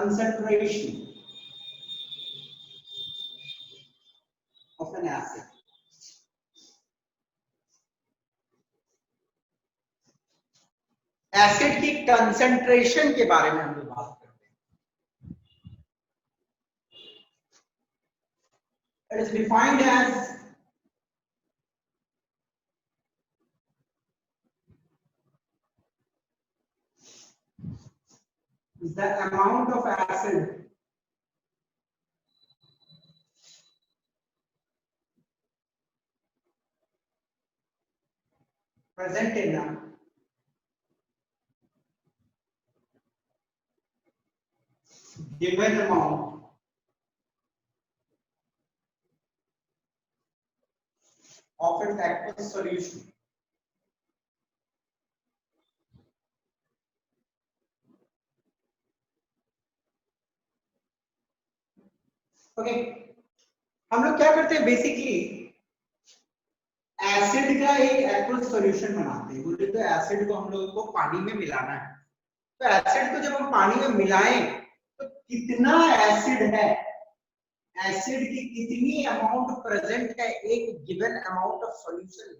concentration of an acid. Acid की concentration के बारे में हम लोग बात करते हैं. It is defined as the amount of acid present in a given amount of its aqueous solution. Okay, हम लोग क्या करते हैं बेसिकली एसिड का एक एक्वस सॉल्यूशन बनाते हैं. बोले तो एसिड को हम लोगों को पानी में मिलाना है. तो एसिड को जब हम पानी में मिलाएं तो कितना एसिड है, एसिड की कितनी अमाउंट प्रेजेंट है एक गिवन अमाउंट ऑफ सॉल्यूशन,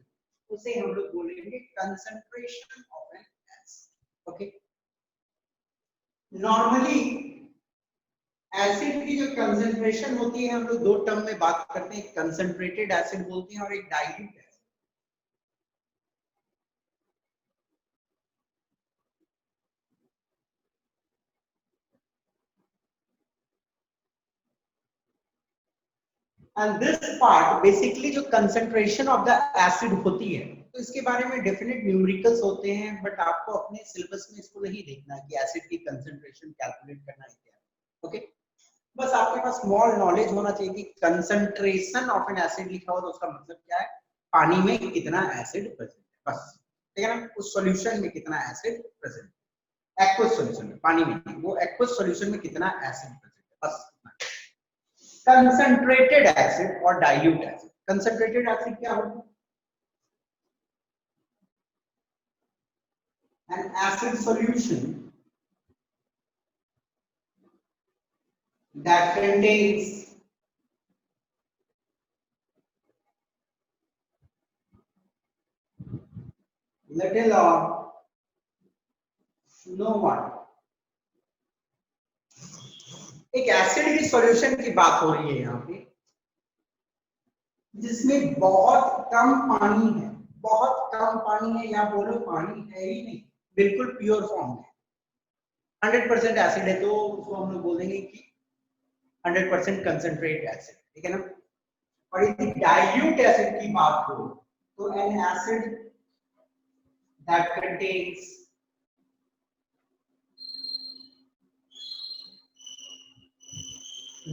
उसे हम लोग बोलेंगे concentration of an acid. Okay, normally acid की जो कंसंट्रेशन होती है हम लोग दो टर्म में बात करते हैं, कंसंट्रेटेड एसिड बोलते हैं और एक dilute acid. And this part basically जो कंसंट्रेशन ऑफ द एसिड होती है, तो इसके बारे में डेफिनेट न्यूमेरिकल्स होते हैं, बट आपको अपने सिलेबस में इसको नहीं देखना कि एसिड की कंसंट्रेशन कैलकुलेट करना है क्या. ओके, बस आपके पास स्मॉल नॉलेज होना चाहिए कि कंसंट्रेशन ऑफ एन एसिड लिखा हो तो उसका मतलब क्या है, पानी में कितना एसिड प्रेजेंट है, बस. ठीक है ना, उस सॉल्यूशन में कितना एसिड प्रेजेंट है, एक्वस सॉल्यूशन में, पानी में, वो एक्वस सॉल्यूशन में कितना एसिड प्रेजेंट है, बस. कंसंट्रेटेड एसिड और डाइल्यूट एसिड. कंसंट्रेटेड एसिड क्या होता है, N acid solution that contains little or no water. एक एसिड की सॉल्यूशन की बात हो रही है यहाँ पे जिसमें बहुत कम पानी है, बहुत कम पानी है, या बोलो पानी है ही नहीं, बिल्कुल प्योर फॉर्म में 100% एसिड है, तो उसको हम लोग बोल देंगे कि 100% कंसंट्रेट एसिड. ठीक है ना. और यदि डाइल्यूट एसिड की बात हो तो N acid that contains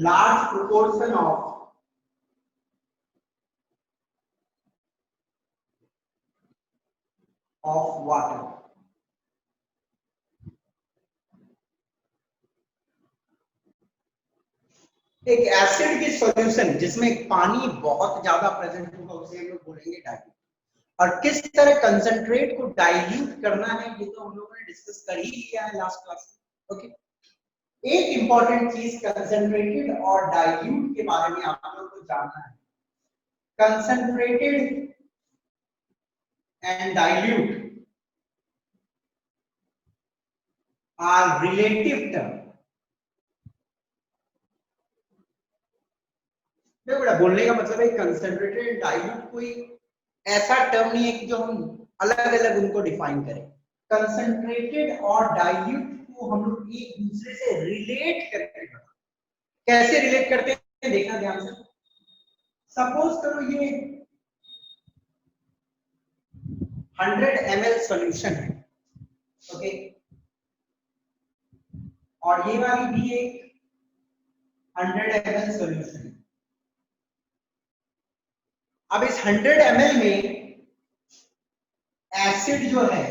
large proportion of water. एक एसिड की सॉल्यूशन जिसमें पानी बहुत ज्यादा प्रेजेंट होगा उसे हम लोग बोलेंगे डाइल्यूट. और किस तरह कंसंट्रेट को डाइल्यूट करना है ये तो हम लोगों ने डिस्कस कर ही लिया है लास्ट क्लास में. ओके, एक इंपॉर्टेंट चीज कंसंट्रेटेड और डाइल्यूट के बारे में आप लोगों को जानना है. Concentrated and dilute are relative term. देखो बेटा, बोलने का मतलब है कंसंट्रेटेड एंड डाइल्यूट कोई ऐसा टर्म नहीं है कि जो हम अलग अलग उनको डिफाइन करें. कंसंट्रेटेड और डाइल्यूट को हम लोग एक दूसरे से रिलेट करके करते. कैसे रिलेट करते हैं देखना ध्यान से. सपोज करो ये 100 ml सॉल्यूशन है. ओके, और ये वाली भी एक 100 ml सॉल्यूशन है. अब इस 100 ml में एसिड जो है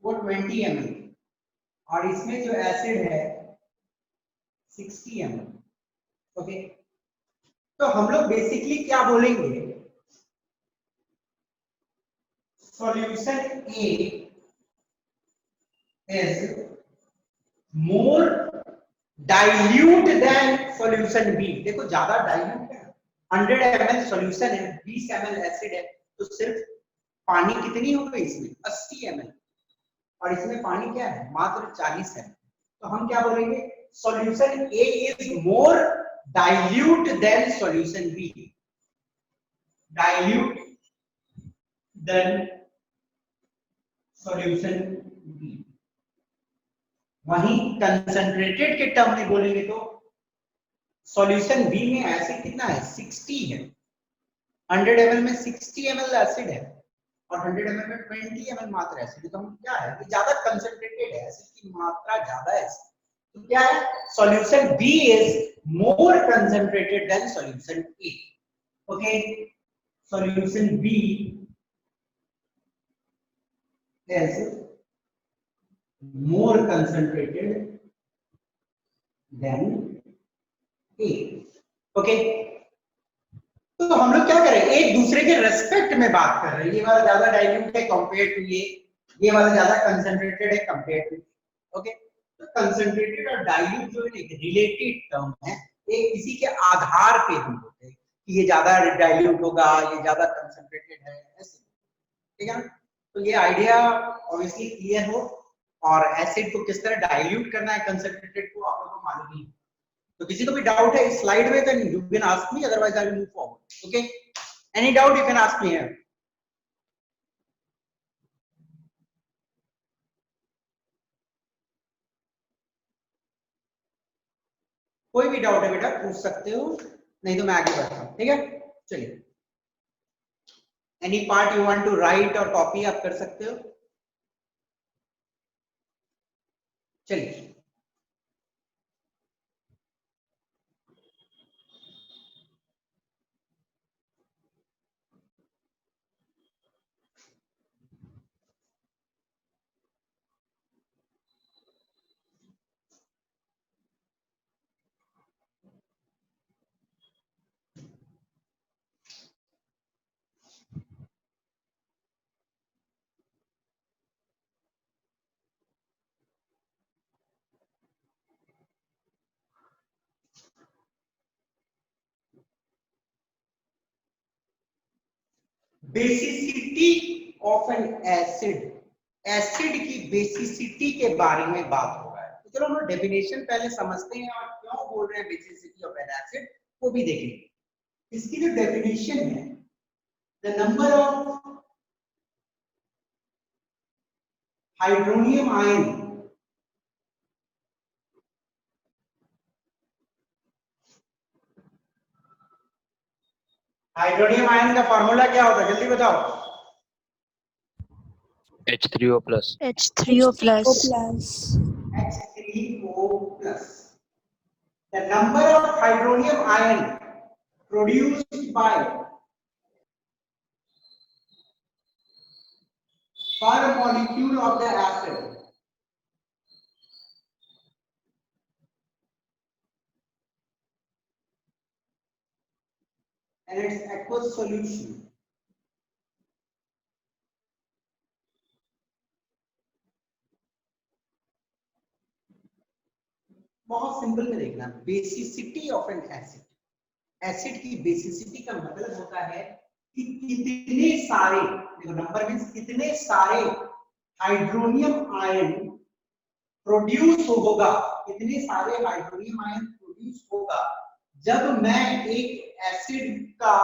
वो 20 ml और इसमें जो एसिड है 60 ml. ओके, तो हम लोग बेसिकली क्या बोलेंगे, solution A is more dilute than solution B. देखो ज्यादा डाइल्यूट है, 100 ml सॉल्यूशन है, 20 ml एसिड है, तो सिर्फ पानी कितनी हो गई इसमें 80 ml, और इसमें पानी क्या है मात्र 40 ml। तो हम क्या बोलेंगे, solution A is more dilute than solution B, dilute than solution B. वहीं कंसंट्रेटेड के टर्म में बोलेंगे तो सॉल्यूशन बी में एसिड कितना है 60 है, 100 ml में 60 ml एसिड है और 100 ml में 20 ml मात्र एसिड है। तो हम क्या है कि ज्यादा कंसंट्रेटेड है, एसिड की मात्रा ज्यादा है, तो क्या है solution B is more concentrated than solution A. Okay, solution B is more concentrated than A. Okay, तो हम लोग क्या कर रहे हैं, एक दूसरे के रेस्पेक्ट में बात कर रहे हैं। ये वाला ज्यादा डाइल्यूट है कंपेयर टू ये वाला ज्यादा कंसंट्रेटेड है कंपेयर टू। ओके, तो कंसंट्रेटेड और डाइल्यूट जो है एक रिलेटेड टर्म है, एक किसी के आधार पे हम बोलते हैं कि ये ज्यादा डाइल्यूट होगा, ये ज्यादा कंसंट्रेटेड है, ऐसे। ठीक है ना, तो ये आइडिया ऑब्वियसली क्लियर हो, और एसिड को किस तरह डाइल्यूट करना है कंसंट्रेटेड को आप लोगों को मालूम ही है। तो किसी को भी डाउट है इस स्लाइड में, then you can ask me, otherwise I will move forward. Okay, any doubt you can ask me here. कोई भी डाउट है बेटा पूछ सकते हो, नहीं तो मैं आगे बढ़ता हूँ। ठीक है, चलिए, any part you want to write और कॉपी आप कर सकते हो। चलिए, basicity of an acid, acid की बेसिसिटी के बारे में बात हो रहा है। तो चलो हम लोग डेफिनेशन पहले समझते हैं और क्यों बोल रहे हैं बेसिसिटी ऑफ एन एसिड वो भी देखेंगे। इसकी जो डेफिनेशन है, the number of hydronium ion hydronium ion का फॉर्मूला क्या होता है जल्दी बताओ। H3O plus. H3O plus. H3O plus. The number of hydronium ion produced by per molecule of the acid and its aqueous solution बहुत simple में देखना, basicity of an acid, acid की बेसिसिटी का मतलब होता है कि कितने सारे, देखो नंबर मींस कितने सारे हाइड्रोनियम आयन प्रोड्यूस होगा, कितने सारे हाइड्रोनियम आयन प्रोड्यूस होगा जब मैं एक एसिड का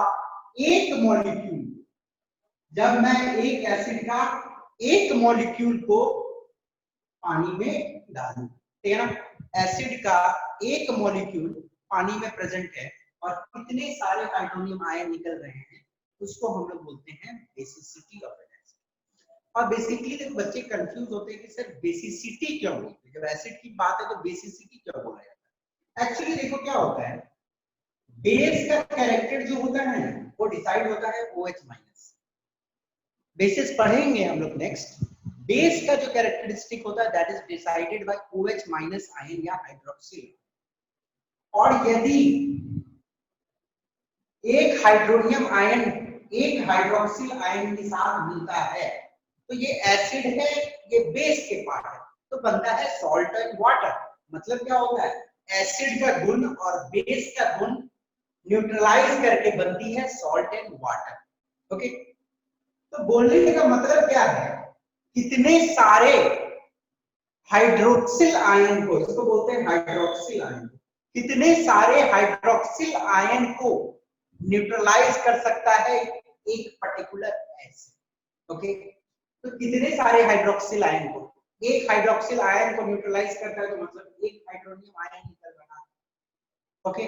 एक मॉलिक्यूल, जब मैं एक एसिड का एक मॉलिक्यूल को पानी में डालूं। ठीक है ना, एसिड का एक मॉलिक्यूल पानी में प्रेजेंट है और कितने सारे हाइड्रोनियम आयन निकल रहे हैं, उसको हम लोग बोलते हैं बेसिसिटी ऑफ एन एसिड। और बेसिकली देखो बच्चे कंफ्यूज होते हैं कि सर बेसिसिटी क्यों बोलते हैं, जब एसिड की बात है तो बेसिसिटी क्यों बोला जाता है। एक्चुअली देखो क्या होता है, बेस का कैरेक्टर जो होता है वो डिसाइड होता है OH माइनस, बेसिस पढ़ेंगे हम लोग नेक्स्ट। बेस का जो कैरेक्टरिस्टिक होता है that is decided by OH minus ion या हाइड्रोक्सिल। और यदि एक हाइड्रोनियम आयन एक हाइड्रोक्सिल आयन के साथ मिलता है तो ये एसिड है, ये बेस के पार्ट है। तो बनता है सॉल्ट एंड वाटर। मतलब क्या होता है, एसिड का गुण और बेस का गुण न्यूट्रलाइज करके बनती है सॉल्ट एंड वाटर। ओके, तो बोलने का मतलब क्या है, कितने सारे हाइड्रोक्सिल आयन को, इसको बोलते हैं हाइड्रोक्सिल आयन, कितने सारे हाइड्रोक्सिल आयन को न्यूट्रलाइज कर सकता है एक पर्टिकुलर एसिड। ओके, तो कितने सारे हाइड्रोक्सिल आयन को, एक हाइड्रोक्सिल आयन को न्यूट्रलाइज करता है तो मतलब एक हाइड्रोनियम आयन निकल रहा है। ओके,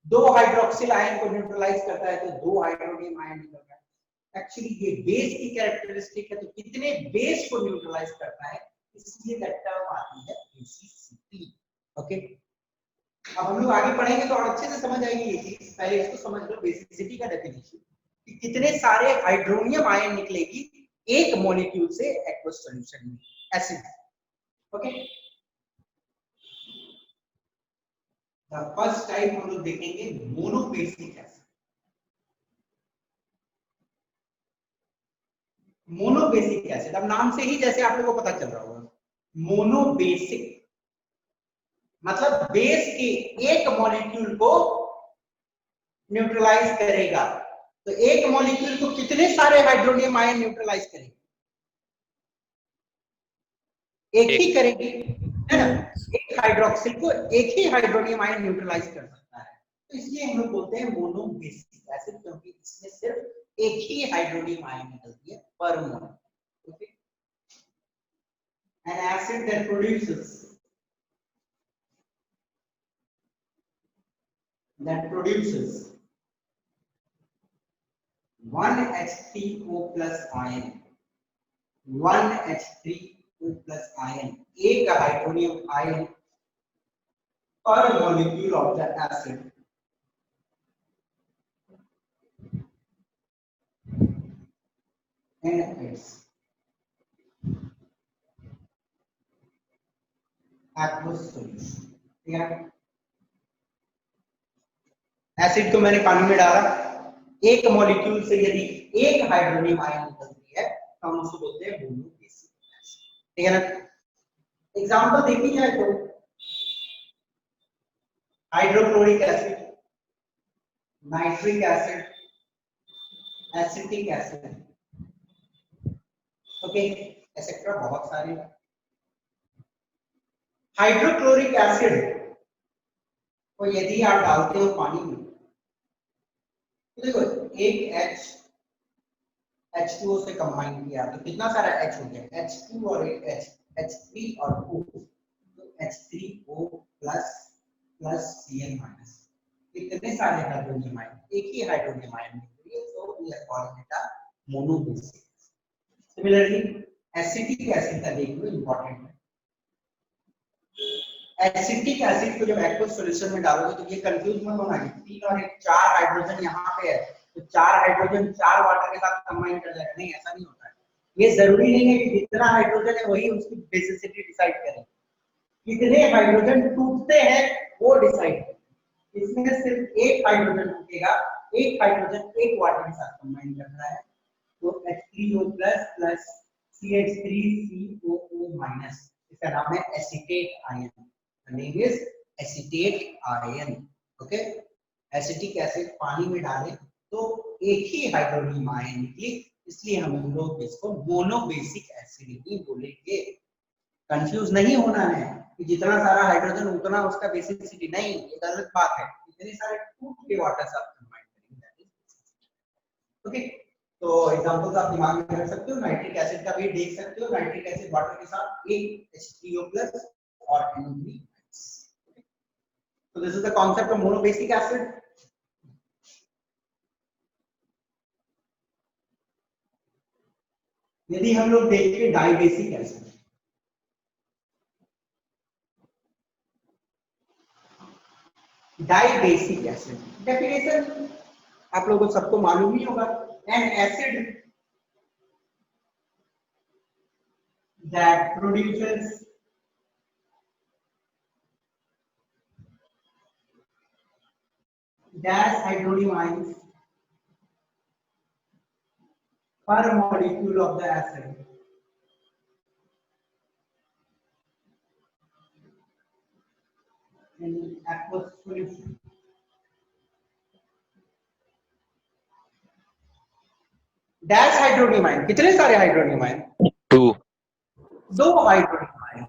दो हाइड्रोक्सिल आयन को न्यूट्रलाइज करता है तो दो हाइड्रोनियम आयन निकल रहा है। एक्चुअली ये बेस की कैरेक्टरिस्टिक है, तो कितने बेस को न्यूट्रलाइज करता है, इसलिए दैट टर्म आती है बेसिसिटी। ओके, अब हम लोग आगे पढ़ेंगे तो और अच्छे से समझ आएगी ये चीज, पहले इसको समझ लो बेसिसिटी का डेफिनेशन, कि कितने सारे हाइड्रोनियम आयन निकलेगी एक मॉलिक्यूल से एक्वस सॉल्यूशन में, acid. Okay, the first type हम लोग देखेंगे मोनोबेसिक एसिड। मोनोबेसिक एसिड, अब नाम से ही जैसे आप लोगों को पता चल रहा होगा, मोनोबेसिक मतलब बेस के एक मॉलिक्यूल को न्यूट्रलाइज करेगा। तो एक मॉलिक्यूल को कितने सारे हाइड्रोनियम आयन न्यूट्रलाइज करेगी, एक ही करेगी, है ना। एक हाइड्रोक्सिल को एक ही हाइड्रोनियम आयन न्यूट्रलाइज कर सकता है, तो इसलिए हम लोग बोलते हैं मोनोबेसिक एसिड, क्योंकि इसमें सिर्फ एक ही हाइड्रोनियम आयन निकलती है पर mole. Okay, an acid that produces 1H3O plus ion, 1H3O plus ion, एक hydronium ion per molecule of the acid, and its aqueous solution। ठीक है, एसिड को मैंने पानी में डाला, एक मॉलिक्यूल से यदि एक हाइड्रोनियम आयन निकलती है तो हम उसको बोलते हैं मोनोबेसिक एसिड। ठीक है ना, एग्जांपल देखी जाए तो hydrochloric acid, nitric acid, acetic acid, okay, etcetera बहुत सारे। हाइड्रोक्लोरिक एसिड को यदि आप डालते हो पानी में तो देखो एक H2O से कंबाइन किया तो कितना सारा H हो गया, H2 और एक H3 और O, तो H3O plus plus Cl minus, कितने सारे हाइड्रोनियम आयन, एक ही हाइड्रोनियम आयन, तो we are calling it a monobasic. Similarly acetic acid का देख लो, इंपॉर्टेंट है। एसिटिक एसिड को जब एक्वस सॉल्यूशन में डालोगे तो ये कंफ्यूज मत होना कि तीन और एक चार हाइड्रोजन यहाँ पे है तो चार हाइड्रोजन चार वाटर के साथ कंबाइन कर जाएगा, नहीं ऐसा नहीं होता है। ये जरूरी नहीं है कि जितना हाइड्रोजन है वही उसकी बेसिसिटी डिसाइड करे, कितने हाइड्रोजन टूटते हैं वो डिसाइड करे। इसमें सिर्फ एक हाइड्रोजन टूटेगा, एक हाइड्रोजन एक वाटर के साथ कंबाइन कर रहा है, तो H3O plus plus CH3COO minus, इसका नाम है acetate ion. Name is acetate ion. Okay, acetic acid पानी में डालें तो एक ही हाइड्रोनियम आयन निकले, इसलिए हम लोग इसको मोनोबेसिक एसिड ही बोलेंगे। कंफ्यूज नहीं होना है कि जितना सारा हाइड्रोजन उतना उसका बेसिसिटी, नहीं, ये गलत बात है। इतने सारे टूट के वाटर साथ कंबाइन करेंगे। ओके, तो एग्जांपल्स आप दिमाग में रख सकते हो, नाइट्रिक एसिड का भी देख सकते हो, नाइट्रिक एसिड वाटर के साथ एक H3O+ और NO3। So this is the concept of monobasic acid. यदि हम लोग देखें dibasic acid, dibasic acid definition आप लोगों को सबको मालूम ही होगा, N acid that produces dash hydronium ions per molecule of the acid, in aqueous solution. Dash hydronium ion, कितने सारे हाइड्रोनियम आयन? 2 hydronium ion.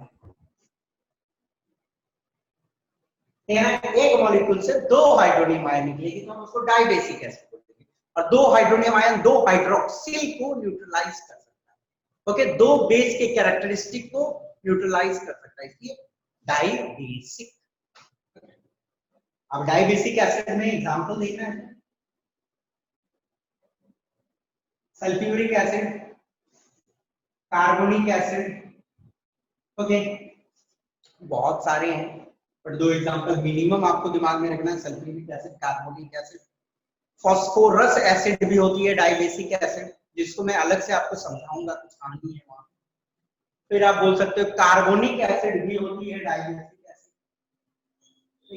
एक मॉलिक्यूल से 2 हाइड्रोनियम आयन निकलेगी तो हम उसको डाइबेसिक एसिड बोलते हैं। और 2 हाइड्रोनियम आयन 2 हाइड्रोक्सिल को न्यूट्रलाइज कर सकता है। ओके, 2 बेस के कैरेक्टरिस्टिक को न्यूट्रलाइज कर सकता है, इसलिए डाइबेसिक। अब डाइबेसिक एसिड में एग्जांपल देखना है, sulphuric acid, carbonic acid. Okay, बहुत सारे हैं पर 2 एग्जांपल मिनिमम आपको दिमाग में रखना है, sulphuric acid, carbonic acid. Phosphorus acid भी होती है डाइबेसिक एसिड, जिसको मैं अलग से आपको समझाऊंगा, कुछ कहानी है वहां। फिर आप बोल सकते हो कार्बोनिक एसिड भी होती है डाइबेसिक एसिड।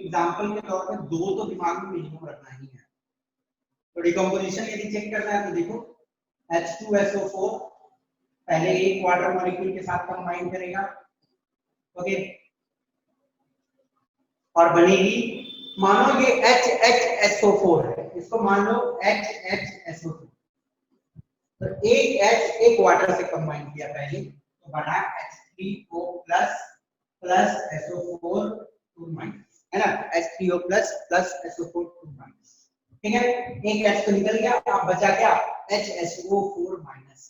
एग्जांपल के तौर पर 2 तो दिमाग में मिनिमम रखना ही है। तो डिकम्पोजिशन यदि चेक करना है तो देखो, H2SO4 पहले एक वाटर मॉलिक्यूल के साथ कंबाइन करेगा, ओके, और बनेगी, मानो ये HHSO4 है, इसको मान लो HHSO4, तो एक H एक वाटर से कंबाइन किया पहले तो बना H3O प्लस SO4 2 माइनस, है ना, H3O प्लस SO4 2 माइनस। ठीक है, एक H तो निकल गया, अब बचा क्या, HSO4 माइनस,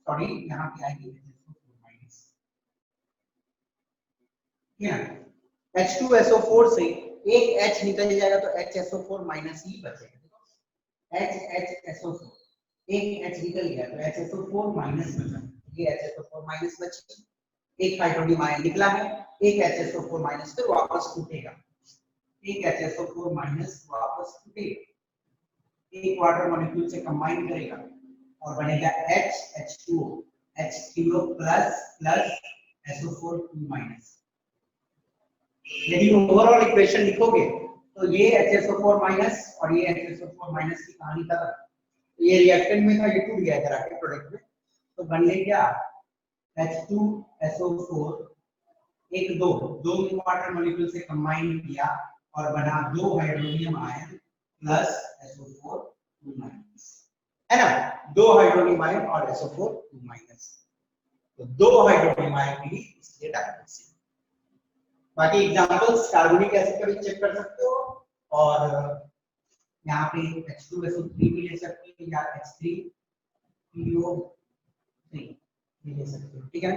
सॉरी यहाँ पे आएगी HSO4 माइनस, ठीक है। H2SO4 से एक H निकल जाएगा तो HSO4 माइनस ही बचेगा। HHSO4 एक H निकल गया तो HSO4 माइनस बचा, ये HSO4 माइनस बची, एक हाइड्रोनियम आयन निकला है, एक HSO4 माइनस फिर वापस टूटेगा, एक HSO4 माइनस वापस टूटेगा, एक वाटर मॉलिक्यूल से कंबाइन करेगा और बनेगा H2O, H3O plus SO4 2 minus. यदि ओवरऑल इक्वेशन लिखोगे तो ये HSO4 माइनस और ये HSO4 माइनस की कहानी खत्म। ये रिएक्टेंट में था, ये टूट गया था के प्रोडक्ट में, तो बन ले क्या, H2SO4 एक दो वाटर मॉलिक्यूल से कंबाइन किया और बना 2 hydronium ion plus SO4 2 minus, है ना, 2 हाइड्रोनियम आयन और SO4 2 माइनस, तो 2 हाइड्रोनियम आयन भी इसलिए डाइबेसिक। बाकी एग्जांपल्स कार्बोनिक एसिड का भी चेक कर सकते हो, और यहाँ पे H2SO3 भी ले सकते हो या H3PO3 भी ले सकते हो, ठीक है।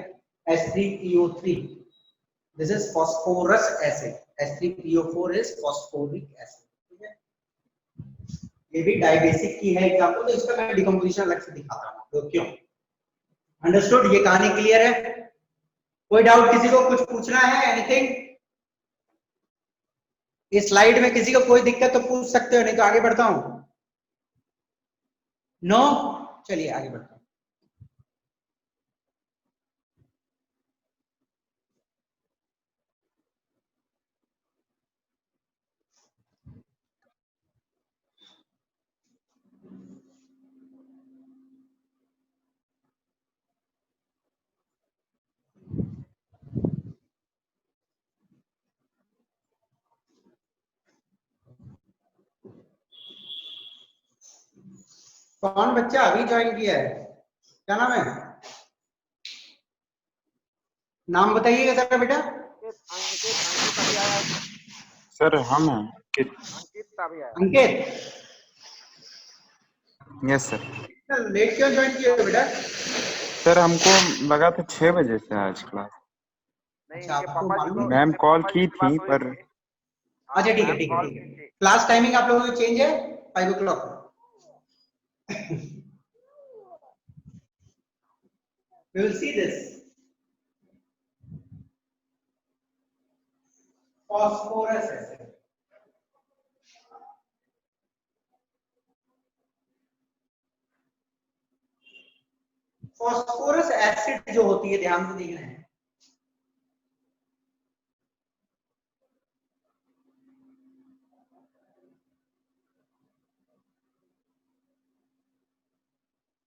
H3PO3 this is phosphorus acid, H3PO4 is phosphoric acid, ठीक है। ये भी डाइबेसिक की है एग्जांपल, तो इसका मैं डिकम्पोजिशन अलग से दिखाता हूं, तो क्यों, अंडरस्टूड, ये कहानी क्लियर है? कोई डाउट किसी को, कुछ पूछना है, एनीथिंग? इस स्लाइड में किसी को कोई दिक्कत तो पूछ सकते हो, नहीं तो आगे बढ़ता हूं। नो, चलिए आगे बढ़ता हूं। कौन बच्चा अभी ज्वाइन किया है, क्या नाम है, नाम बताइएगा सर बेटा। सर हम हैं अंकित, यस सर। लेट क्यों ज्वाइन किया बेटा? सर हमको लगा था 6 बजे से आज क्लास। अच्छा, आपको मालूम है? मैम कॉल की थी पर, अच्छा ठीक है ठीक है ठीक है, क्लास टाइमिंग आप लोगों की चेंज है 5 o'clock। We will see this. Phosphorus acid. Phosphorous acid जो होती है, ध्यान से देखना है,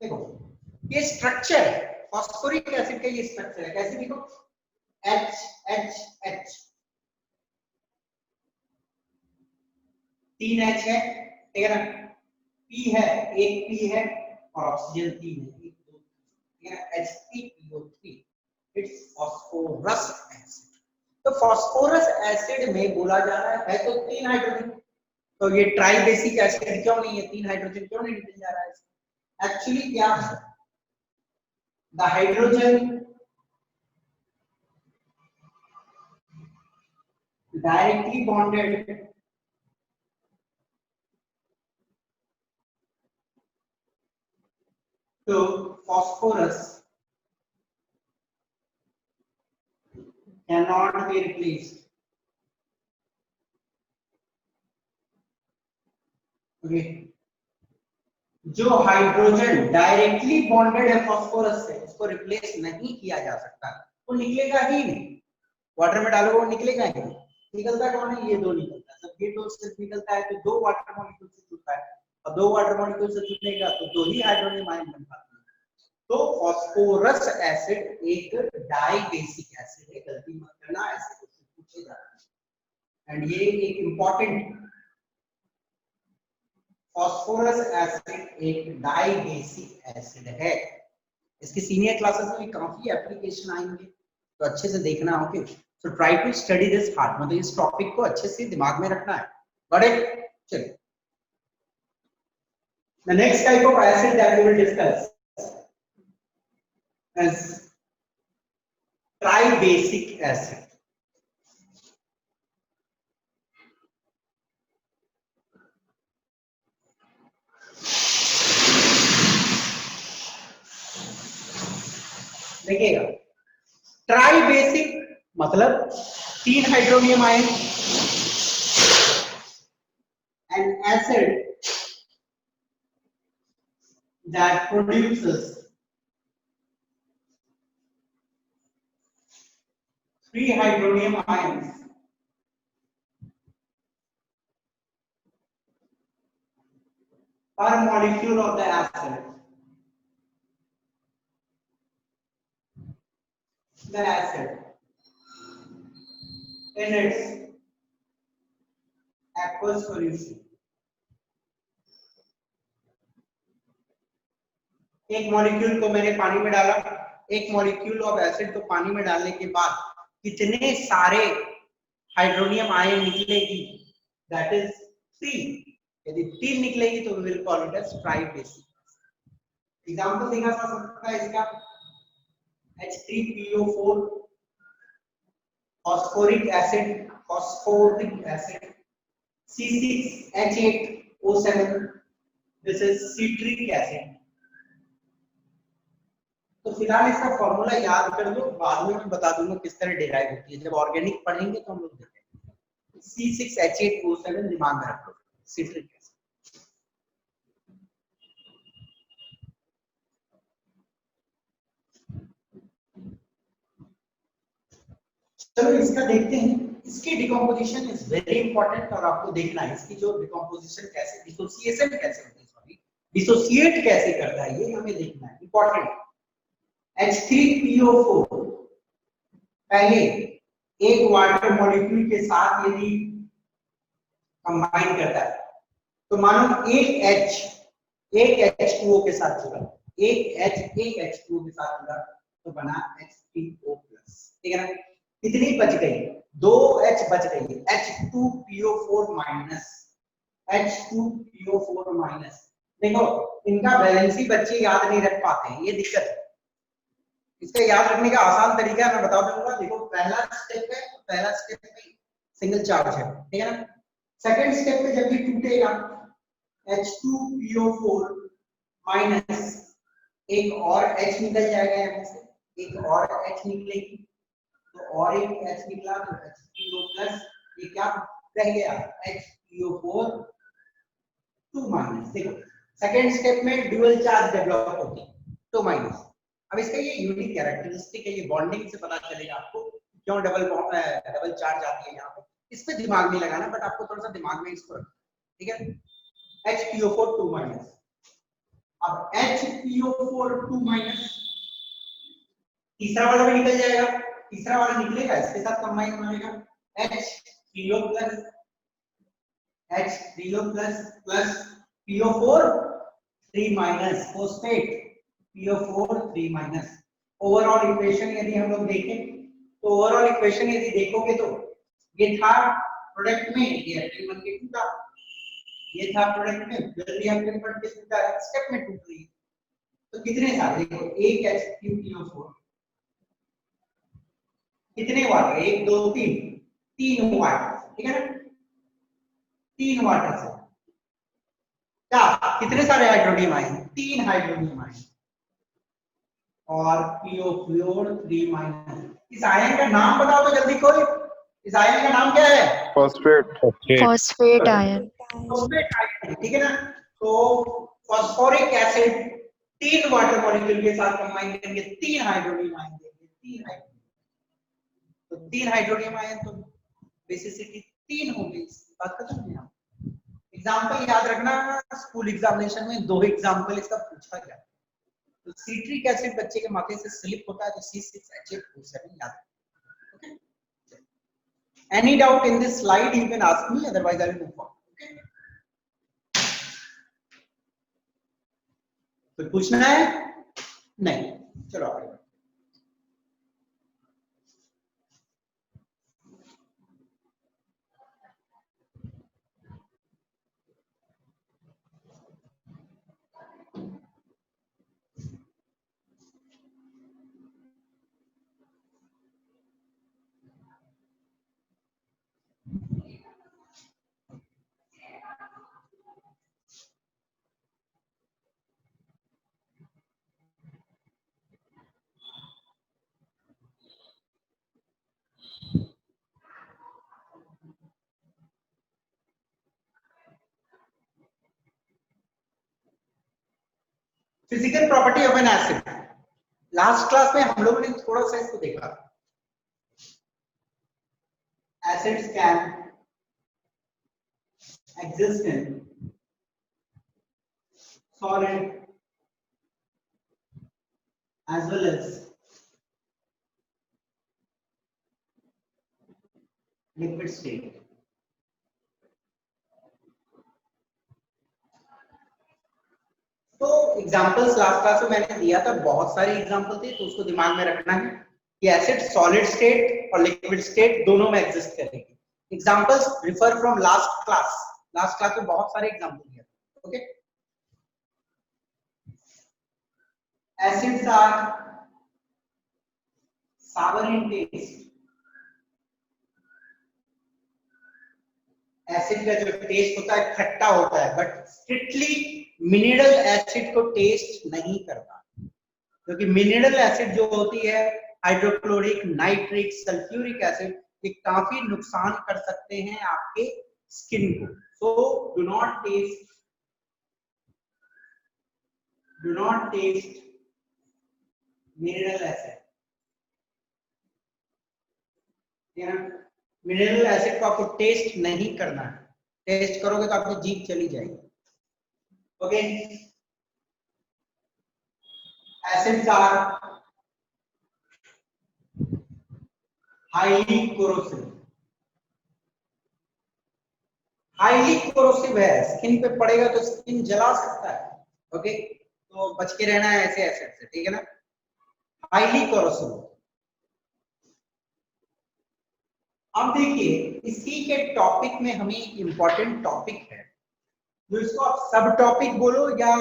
देखो ये स्ट्रक्चर है फॉस्फोरिक एसिड का, ये स्ट्रक्चर है, कैसे देखो, H H H, 3 H है, ठीक है ना, P है, एक P है और ऑक्सीजन 3 है, 1 2 ठीक है ना, H3PO3 इट्स फास्फोरस एसिड। तो फास्फोरस एसिड में बोला जा रहा है तो 3 हाइड्रोजन, तो ये ट्राई बेसिक एसिड क्यों नहीं है, 3 हाइड्रोजन क्यों नहीं निकल जा रहा है? एक्चुअली क्या है, the hydrogen directly bonded to phosphorus cannot be replaced. Okay. जो हाइड्रोजन डायरेक्टली बॉन्डेड है फास्फोरस से उसको रिप्लेस नहीं किया जा सकता, वो निकलेगा ही नहीं, वाटर में डालो वो निकलेगा ही नहीं। निकलता कौन है, ये दो निकलता है, जब ये दो से निकलता है तो दो वाटर मॉलिक्यूल से जुड़ता है और दो वाटर मॉलिक्यूल से जुड़ने का तो दो ही हाइड्रोजन आयन बन पाते हैं। तो फास्फोरस एसिड एक डाई बेसिक एसिड है, गलती मत करना, ऐसे क्वेश्चन पूछे जाते हैं एंड ये एक इंपॉर्टेंट, फास्फोरस एसिड एक डाई बेसिक एसिड है। इसकी सीनियर क्लासेस में काफी एप्लीकेशन आएंगे तो अच्छे से देखना, okay, so try to study this hard, मतलब इस टॉपिक को अच्छे से दिमाग में रखना है, बड़े चलिए। The next type of acid that we will discuss is tribasic acid. देखिएगा, ट्राइबेसिक मतलब 3 hydronium ion, an acid that produces 3 hydronium ions per molecule of the acid. The acid in its aqueous solution. एक molecule को मैंने पानी में डाला, एक molecule of acid को पानी में डालने के बाद कितने सारे हाइड्रोनियम आयन निकलेगी, दैट इज 3। यदि 3 निकलेगी तो we will call it as tribasic. Example देखा जा सकता है इसका, H3PO4 phosphoric acid, C6H8O7, this is citric acid। तो फिलहाल इसका फॉर्मूला याद कर लो, बाद में मैं बता दूंगा किस तरह डिराइव होती है, जब ऑर्गेनिक पढ़ेंगे तो हम लोग देखेंगे। C6H8O7 दिमाग में रखो, सिट्रिक एसिड। चलो इसका देखते हैं, इसकी डिकम्पोजिशन इज वेरी इंपॉर्टेंट और आपको देखना है इसकी जो डिकम्पोजिशन कैसे, डिसोसिएशन कैसे होती है, सॉरी डिसोसिएट कैसे करता है, ये हमें देखना है, इंपॉर्टेंट। H3PO4 पहले एक वाटर मॉलिक्यूल के साथ यदि कंबाइन करता है तो मानो एक H2O के साथ जुड़ा, एक H2O के साथ जुड़ा तो बना H3O+, ठीक है ना, कितनी बच गई, 2 H बच गई है, H2PO4 देखो इनका बैलेंस ही बच्चे याद नहीं रख पाते हैं, ये दिक्कत है। इसका याद रखने का आसान तरीका मैं बता दूंगा, देखो पहला स्टेप है, पहला स्टेप में सिंगल चार्ज है, ठीक है ना, सेकंड स्टेप पे जब ये टूटेगा H2PO4 माइनस एक और H निकल जाएगा, यहाँ से एक और H निकलेगी, तो और एक H निकला तो H3O प्लस, ये क्या रह गया HPO4 2 माइनस। देखो सेकंड स्टेप में ड्यूअल चार्ज डेवलप होती है 2 माइनस। अब इसका ये यूनिक कैरेक्टरिस्टिक है, ये बॉन्डिंग से पता चलेगा आपको क्यों डबल चार्ज आती है यहाँ पे, इस पे दिमाग नहीं लगाना, बट आपको थोड़ा सा दिमाग में इसको रखना, ठीक है। HPO4 2 माइनस, अब HPO4 2 माइनस, तीसरा वाला भी निकल जाएगा, तीसरा वाला निकलेगा इसके साथ कंबाइन हो जाएगा HPO plus, H3O plus PO4 3 minus phosphate PO4 3 minus। Overall equation यदि हम लोग देखें तो ओवरऑल इक्वेशन यदि देखोगे तो ये था प्रोडक्ट में, ये रिएक्टेंट बन के टूटा, ये था प्रोडक्ट में, फिर रिएक्टेंट बन के टूटा, स्टेप में टूट रही है। तो कितने सारे देखो, एक H3PO4 कितने वाटर, 1 2 3 3 वाटर, ठीक है ना, 3 वाटर से क्या कितने सारे हाइड्रोनियम आयन, 3 हाइड्रोनियम आयन और PO4 3 माइनस। इस आयन का नाम बताओ तो जल्दी कोई, इस आयन का नाम क्या है, phosphate. Phosphate ion. Phosphate ion, ठीक है ना। तो फॉस्फोरिक एसिड 3 वाटर मॉलिक्यूल के साथ कंबाइन करेंगे 3 हाइड्रोनियम आयन देंगे, 3 हाइड्रोनियम, तो 3 हाइड्रोनियम आयन तो बेसिसिटी 3 हो गई, बात खत्म है। यहाँ एग्जांपल याद रखना, स्कूल एग्जामिनेशन में 2 एग्जांपल इसका पूछा गया, तो सिट्रिक एसिड बच्चे के माथे से स्लिप होता है तो C6H8O7 याद रखना। Any doubt in this slide you can ask me, otherwise I will move on. Okay, तो पूछना है नहीं, चलो आगे। Physical property of an acid, last class में हम लोगों ने थोड़ा सा इसको देखा। Acids can exist in solid as well as liquid state। तो एग्जांपल्स लास्ट क्लास में मैंने दिया था, बहुत सारे एग्जांपल थे, तो उसको दिमाग में रखना है कि एसिड सॉलिड स्टेट और लिक्विड स्टेट दोनों में एग्जिस्ट करेगी। Examples refer from last class में बहुत सारे एग्जांपल दिए थे। Okay, acids are sour in taste, acid का जो टेस्ट होता है खट्टा होता है, बट स्ट्रिक्टली मिनरल एसिड को टेस्ट नहीं करता, क्योंकि मिनरल एसिड जो होती है हाइड्रोक्लोरिक, नाइट्रिक, सल्फ्यूरिक एसिड, ये काफी नुकसान कर सकते हैं आपके स्किन को। So do not taste mineral acid, mineral acid को आपको टेस्ट नहीं करना है, टेस्ट करोगे तो आपकी जीभ चली जाएगी। Okay, acids are highly corrosive है, स्किन पे पड़ेगा तो स्किन जला सकता है। ओके, तो बच के रहना है ऐसे एसिड से, ठीक है ना, हाईली कोरोसिव। अब देखिए इसी के टॉपिक में हमें एक इंपॉर्टेंट टॉपिक है, जो इसको आप सब टॉपिक बोलो या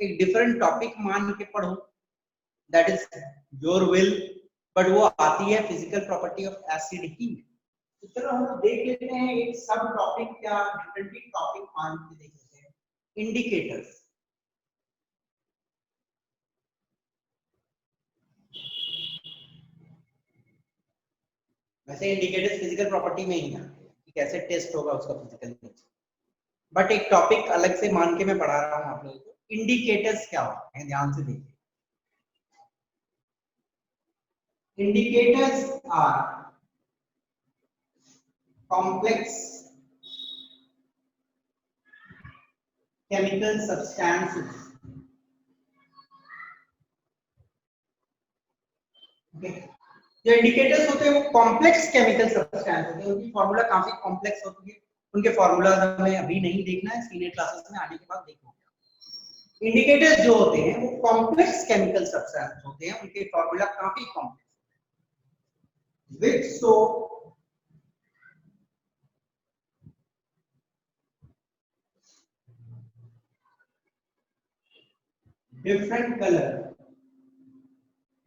एक डिफरेंट टॉपिक मान के पढ़ो, that is your will, but वो आती है फिजिकल प्रॉपर्टी ऑफ एसिड ही में। तो चलो हम लोग देख लेते हैं एक सब टॉपिक या डिफरेंट टॉपिक मान के देख लेते हैं, इंडिकेटर्स। वैसे इंडिकेटर्स फिजिकल प्रॉपर्टी में ही है कि कैसे टेस्ट होगा उसका फिजिकल नेचर, बट एक टॉपिक अलग से मान के मैं पढ़ा रहा हूं आप लोगों को। इंडिकेटर्स क्या होते हैं, ध्यान से देखिए। Indicators are complex chemical substances, जो इंडिकेटर्स होते हैं वो कॉम्प्लेक्स केमिकल सब्सटेंस होते हैं, उनकी फॉर्मूला काफी कॉम्प्लेक्स होती है, उनके फॉर्मूलाज हमें अभी नहीं देखना है, सीनियर क्लासेस में आने के बाद देखोगे। इंडिकेटर्स जो होते हैं वो कॉम्प्लेक्स केमिकल सब्सटेंस होते हैं, उनके फॉर्मूला काफी complex which show different color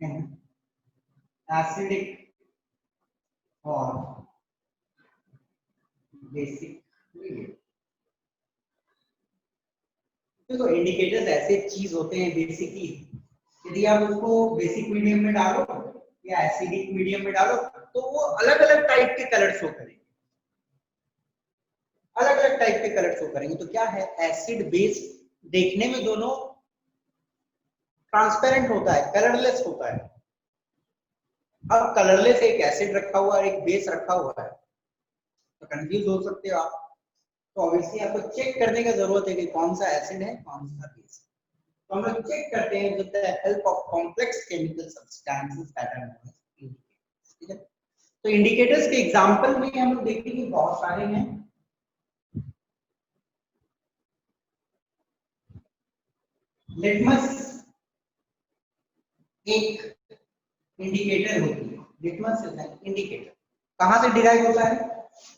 in acidic or basic medium। देखो इंडिकेटर्स ऐसे चीज होते हैं बेसिकली, यदि आप उसको बेसिक मीडियम में डालो या एसिडिक मीडियम में डालो तो वो अलग अलग टाइप के कलर शो करेंगे, अलग अलग टाइप के कलर शो करेंगे। तो क्या है, एसिड बेस देखने में दोनों ट्रांसपेरेंट होता है, कलरलेस होता है। अब कलरलेस एक एसिड रखा हुआ है, एक बेस रखा हुआ है, तो कंफ्यूज हो सकते हो आप। तो ऑब्वियसली आपको चेक करने की जरूरत है कि कौन सा एसिड है कौन सा बेस है। तो हम लोग चेक करते हैं with the help of complex chemical substances that are known as indicators. ठीक है, तो इंडिकेटर्स के एग्जांपल में हम लोग देखेंगे बहुत सारे हैं। लिटमस एक इंडिकेटर होती है, लिटमस इज एन इंडिकेटर। कहां से डिराइव होता है?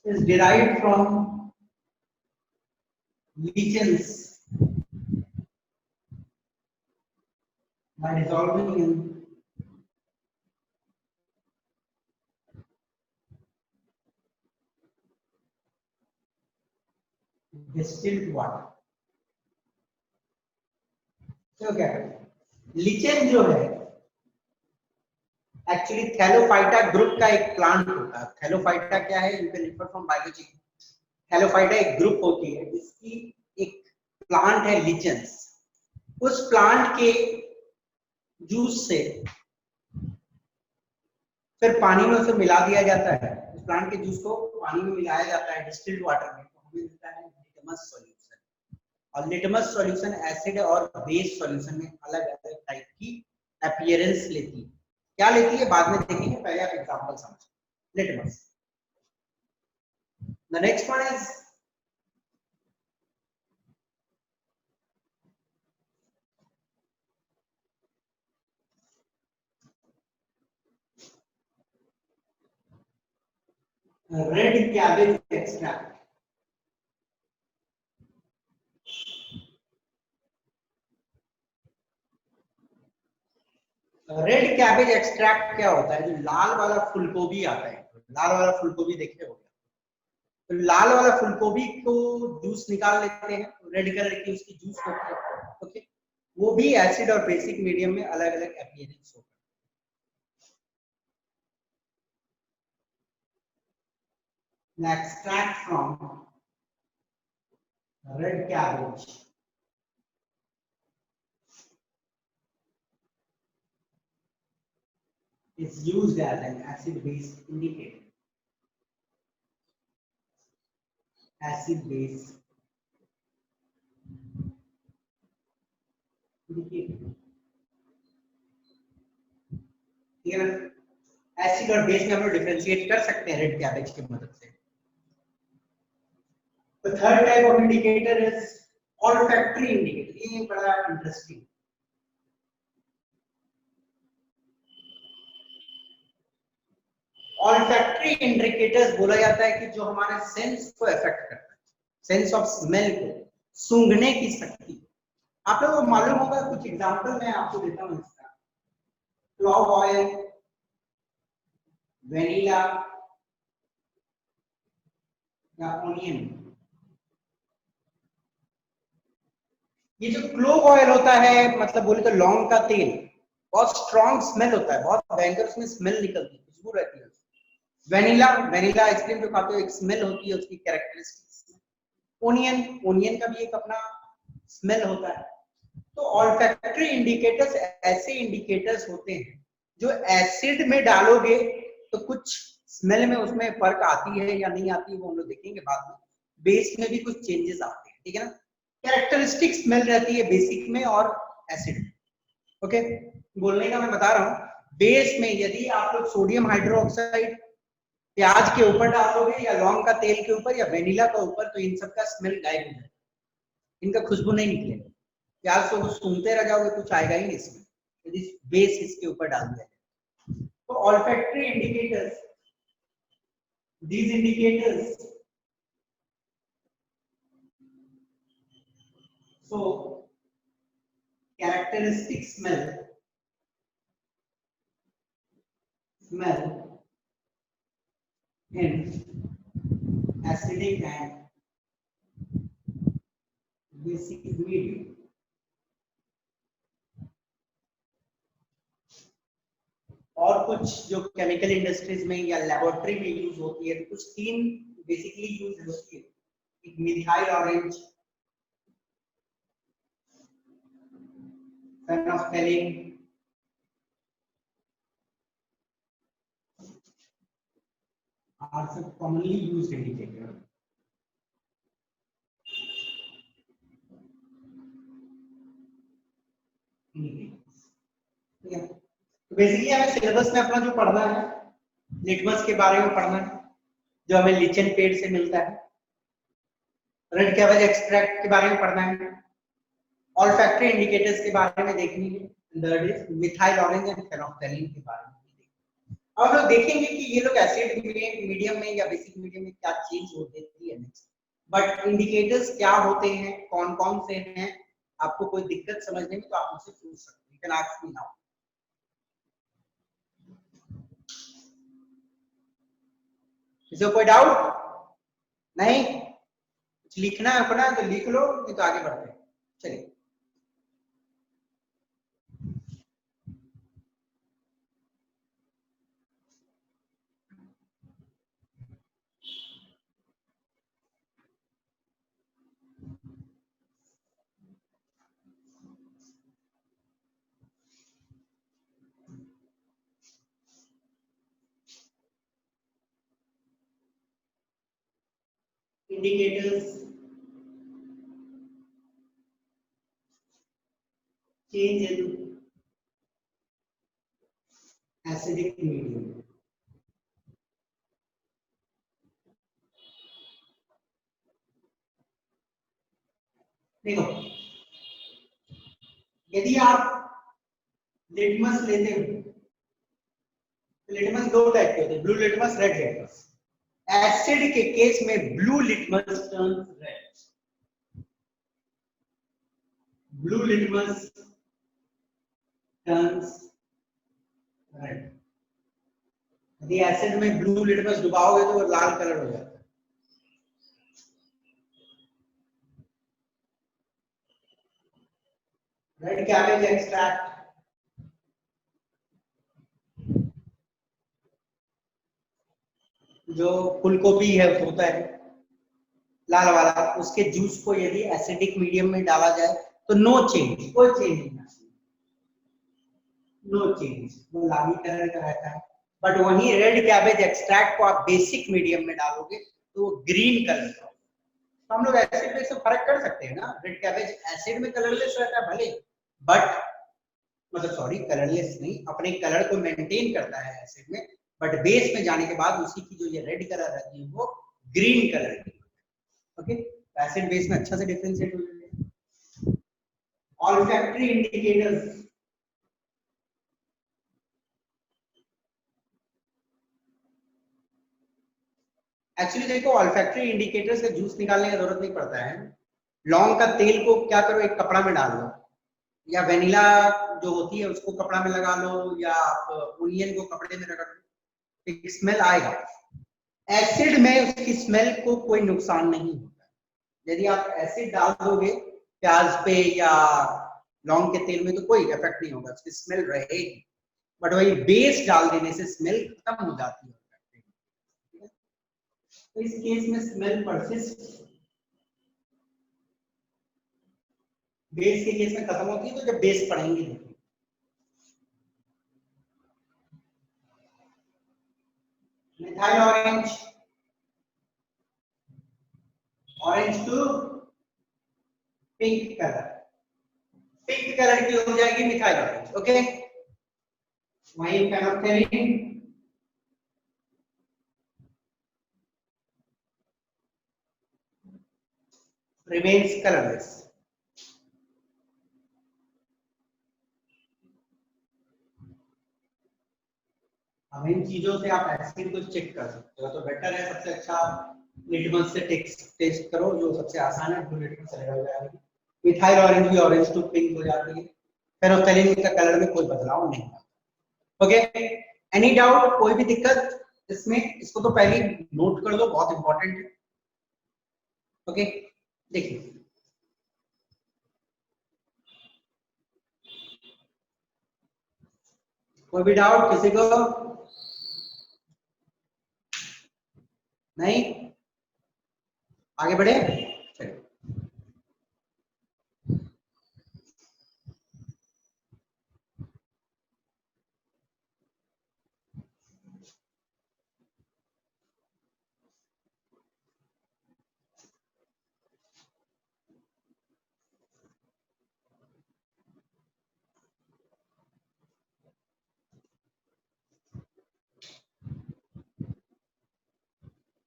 Is derived from lichens by dissolving in distilled water। तो क्या है, lichen जो है एक्चुअली थैलोफाइटा ग्रुप का एक प्लांट होता है। थैलोफाइटा क्या है, you can refer from biology. Thallophyta एक ग्रुप होती है जिसकी एक प्लांट है लिचेंस। उस प्लांट के जूस से फिर पानी में उसे मिला दिया जाता है, उस प्लांट के जूस को पानी में मिलाया जाता है डिस्टिल्ड वाटर में, तो हमें मिलता है लिटमस सॉल्यूशन। और लिटमस सॉल्यूशन एसिड और बेस सॉल्यूशन में अलग अलग टाइप की अपीयरेंस लेती है। क्या लेती है बाद में देखेंगे, पहले आप एग्जांपल समझो। Litmus, the next one is red cabbage extract. Red cabbage extract क्या होता है, जो लाल वाला फूलगोभी आता है, लाल वाला फूलगोभी देखे होंगे, तो लाल वाला फूलगोभी को जूस निकाल लेते हैं, रेड कलर की उसकी जूस होती है। ओके, वो भी एसिड और बेसिक मीडियम में अलग अलग अपीयरेंस होता है। Extract from red cabbage is used as an acid-base indicator. Acid-base indicator. ठीक है ना, एसिड और बेस में हम लोग डिफरेंशिएट कर सकते हैं रेड कैबेज की मदद से। The third type of indicator is olfactory indicator। ये बड़ा इंटरेस्टिंग। olfactory indicators बोला जाता है कि जो हमारे सेंस को इफेक्ट करता है, सेंस ऑफ स्मेल को, सूंघने की शक्ति। आप लोगों को मालूम होगा, कुछ एग्जांपल मैं आपको देता हूं इसका। क्लोव ऑयल, वेनिला या ओनियन। ये जो क्लोव ऑयल होता है, मतलब बोले तो लौंग का तेल, बहुत स्ट्रॉन्ग स्मेल होता है, बहुत भयंकर उसमें स्मेल निकलती है, खुशबू रहती है। वेनिला, वेनिला आइसक्रीम जो खाते हो एक स्मेल होती है उसकी कैरेक्टरिस्टिक्स। ओनियन, ओनियन का भी एक अपना स्मेल होता है। तो ऑल्फैक्टरी इंडिकेटर्स ऐसे इंडिकेटर्स होते हैं जो एसिड में डालोगे तो कुछ स्मेल में उसमें फर्क आती है या नहीं आती है, वो हम लोग देखेंगे बाद में। बेस में भी कुछ चेंजेस आते हैं, ठीक है ना। कैरेक्टरिस्टिक स्मेल रहती है बेसिक में और एसिड में। ओके, बोलने का मैं बता रहा हूँ, बेस में यदि आप लोग सोडियम हाइड्रोक्साइड प्याज के ऊपर डालोगे या लौंग का तेल के ऊपर या वेनिला का ऊपर, तो इन सब का स्मेल गायब हो जाएगा, इनका खुशबू नहीं निकलेगा। प्याज को सूंघते रह जाओगे, कुछ आएगा ही नहीं इसमें, यदि बेस इसके ऊपर डाल दिया जाए। तो olfactory indicators, these indicators so characteristic smell in acidic and basic medium. और कुछ जो केमिकल इंडस्ट्रीज में या लेबोरेटरी में यूज होती है, तो कुछ तीन बेसिकली यूज होती है। एक methyl orange, phenolphthalein, are some commonly used indicator. ठीक है, तो बेसिकली हमें सिलेबस में अपना जो पढ़ना है, लिटमस के बारे में पढ़ना है, जो हमें लीचन पेड़ से मिलता है। रेड कैबेज एक्सट्रैक्ट के बारे में पढ़ना है। ऑल्फैक्टरी इंडिकेटर्स के बारे में देखनी है। Third is methyl orange and phenolphthalein के बारे में। अब लोग देखेंगे कि ये लोग एसिड मीडियम में या बेसिक मीडियम में क्या चेंज होती है नेक्स्ट, बट इंडिकेटर्स क्या होते हैं, कौन कौन से हैं, आपको कोई दिक्कत समझने में तो आप मुझसे पूछ सकते हैं। You can ask me now. किसी कोई डाउट? नहीं? कुछ लिखना है अपना तो लिख लो, नहीं तो आगे बढ़ते हैं। चलिए, indicators change in acidic medium. देखो, यदि आप लिटमस लेते हो, तो लिटमस दो टाइप के होते हैं, blue litmus, red litmus. Acid के केस में blue litmus turns red, blue litmus turns red. यदि एसिड में ब्लू लिटमस डुबाओगे तो वो लाल कलर हो जाता है। रेड कैबेज एक्सट्रैक्ट, जो फूलगोभी है होता है लाल वाला, उसके जूस को यदि एसिडिक मीडियम में डाला जाए तो नो चेंज, कोई चेंज नहीं, नो चेंज, वो लाली कलर का रहता है। बट वहीं रेड कैबेज एक्सट्रैक्ट को आप बेसिक मीडियम में डालोगे तो वो ग्रीन कलर का। तो हम लोग एसिड बेस से फर्क कर सकते हैं ना, रेड कैबेज एसिड में कलरलेस रहता है भले, बट मतलब सॉरी कलरलेस नहीं, अपने कलर को मेंटेन करता है एसिड में, बट बेस में जाने के बाद उसी की जो ये रेड कलर रहती है वो ग्रीन कलर की। ओके, एसिड बेस में अच्छा से डिफरेंशिएट हो जाएगा। ऑल्फैक्टरी इंडिकेटर्स, एक्चुअली देखो ऑल्फैक्टरी इंडिकेटर्स का जूस निकालने की जरूरत नहीं पड़ता है। लौंग का तेल को क्या करो, एक कपड़ा में डाल लो, या वेनिला जो होती है उसको कपड़ा में लगा लो, या आप ओनियन को कपड़े में रगड़ लो, एक स्मेल आएगा। एसिड में उसकी स्मेल को कोई नुकसान नहीं होता। यदि आप एसिड डाल दोगे प्याज पे या लौंग के तेल में तो कोई इफेक्ट नहीं होगा, उसकी स्मेल रहेगी। बट वही बेस डाल देने से स्मेल खत्म हो जाती है। तो इस केस में स्मेल परसिस्ट, बेस के केस में खत्म होती है। तो जब बेस पढ़ेंगे देखिए, methyl orange, orange to pink colour, pink colour की हो जाएगी मिथाइल ऑरेंज। ओके, वहीं फेनोल्फथैलीन, remains colorless. अब इन चीजों से आप एसिड को चेक कर सकते हो, तो बेटर है सबसे अच्छा लिटमस से टेस्ट करो, जो सबसे आसान है, ब्लू लिटमस से हो जाएगी। मिथाइल ऑरेंज भी ऑरेंज टू पिंक हो जाती है, फेनोल्फथालीन का कलर में कोई बदलाव नहीं आता। ओके, एनी डाउट, कोई भी दिक्कत इसमें? इसको तो पहले नोट कर लो, बहुत इंपॉर्टेंट है। ओके, देखिए कोई भी डाउट किसी को? नहीं, आगे बढ़े, चलिए।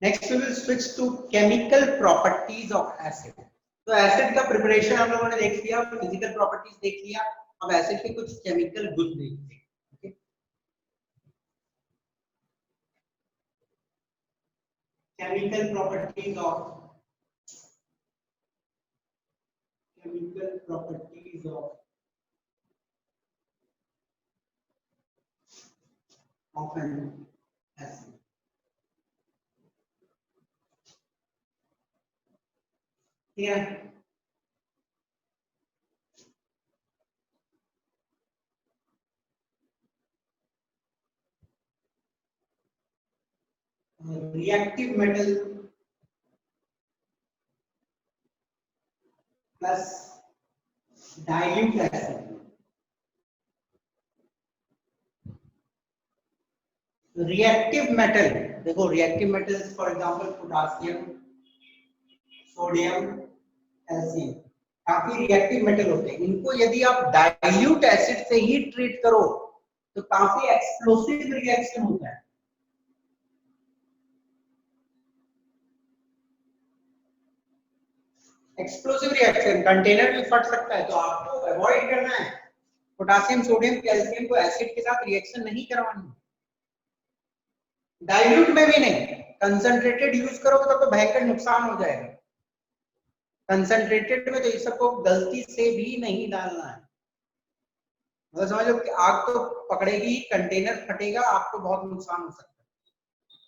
Next we will switch to chemical properties of acid. तो एसिड का प्रिपरेशन हम लोगों ने देख लिया, फिजिकल प्रॉपर्टीज देख लिया, अब एसिड के कुछ केमिकल गुण देखते हैं। ओके, chemical properties of an acid. ठीक है, reactive metal plus dilute acid। Reactive metal, देखो reactive metals for example potassium, sodium, calcium, काफी रिएक्टिव मेटल होते हैं। इनको यदि आप डाइल्यूट एसिड से ही ट्रीट करो तो काफी एक्सप्लोसिव रिएक्शन होता है। एक्सप्लोसिव रिएक्शन, कंटेनर भी फट सकता है, तो आपको अवॉइड करना है पोटासियम, सोडियम, कैल्शियम को एसिड के साथ रिएक्शन नहीं करवानी। डाइल्यूट में भी नहीं, कंसंट्रेटेड यूज करोगे तो भयंकर नुकसान हो जाएगा। कंसंट्रेटेड में तो ये सबको गलती से भी नहीं डालना है, मतलब समझ लो कि आग तो पकड़ेगी, कंटेनर फटेगा, आपको बहुत नुकसान हो सकता है।